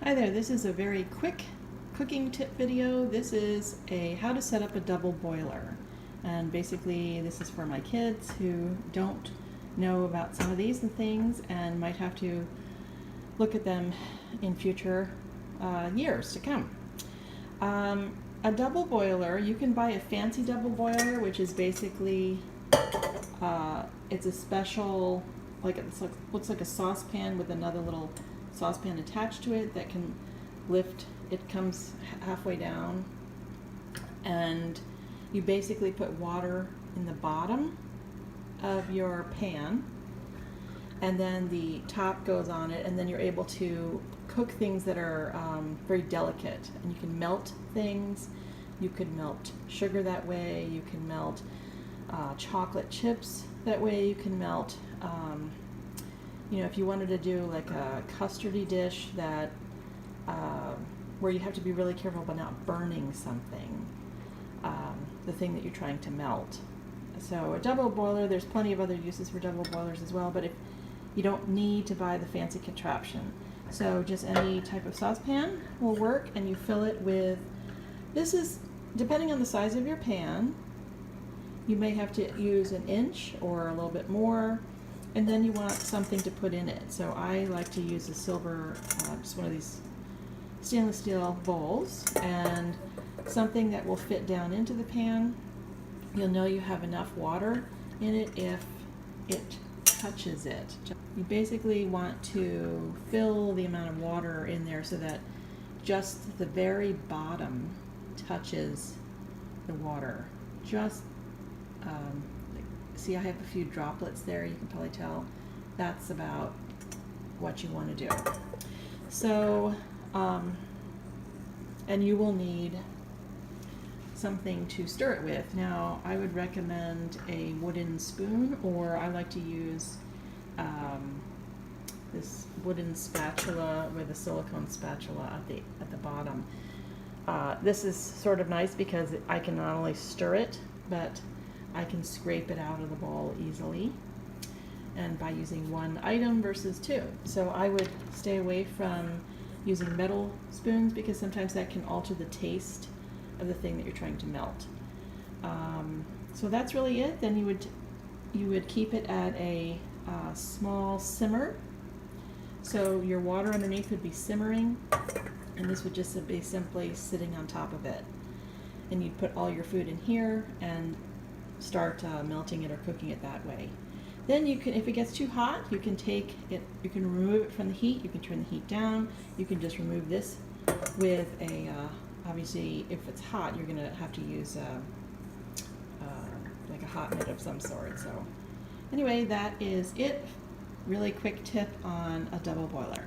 Hi there, this is a very quick cooking tip video. This is a how to set up a double boiler. And basically this is for my kids who don't know about some of these and things and might have to look at them in future years to come. A double boiler, you can buy a fancy double boiler, which is basically, it's a special, looks like a saucepan with another little saucepan attached to it that can lift. It comes halfway down, and you basically put water in the bottom of your pan, and then the top goes on it, and then you're able to cook things that are very delicate, and you can melt things. You could melt sugar that way. You can melt chocolate chips that way. You can melt you know, if you wanted to do like a custardy dish that where you have to be really careful about not burning something, the thing that you're trying to melt. So a double boiler, there's plenty of other uses for double boilers as well, but if you don't need to buy the fancy contraption. So just any type of saucepan will work, and you fill it with, this is, depending on the size of your pan, you may have to use 1 inch or a little bit more, and then you want something to put in it. So I like to use a silver, just one of these stainless steel bowls, and something that will fit down into the pan. You'll know you have enough water in it if it touches it. You basically want to fill the amount of water in there so that just the very bottom touches the water. Just see, I have a few droplets there, you can probably tell. That's about what you want to do. So, and you will need something to stir it with. Now, I would recommend a wooden spoon, or I like to use this wooden spatula with a silicone spatula at the bottom. This is sort of nice because I can not only stir it, but I can scrape it out of the bowl easily, and by using 1 item versus 2. So I would stay away from using metal spoons because sometimes that can alter the taste of the thing that you're trying to melt. So that's really it. Then you would keep it at a small simmer. So your water underneath would be simmering, and this would just be simply sitting on top of it. And you'd put all your food in here and start melting it or cooking it that way. Then you can, if it gets too hot, you can take it, you can remove it from the heat, you can turn the heat down, you can just remove this with a, obviously if it's hot, you're going to have to use like a hot mitt of some sort. So anyway, that is it. Really quick tip on a double boiler.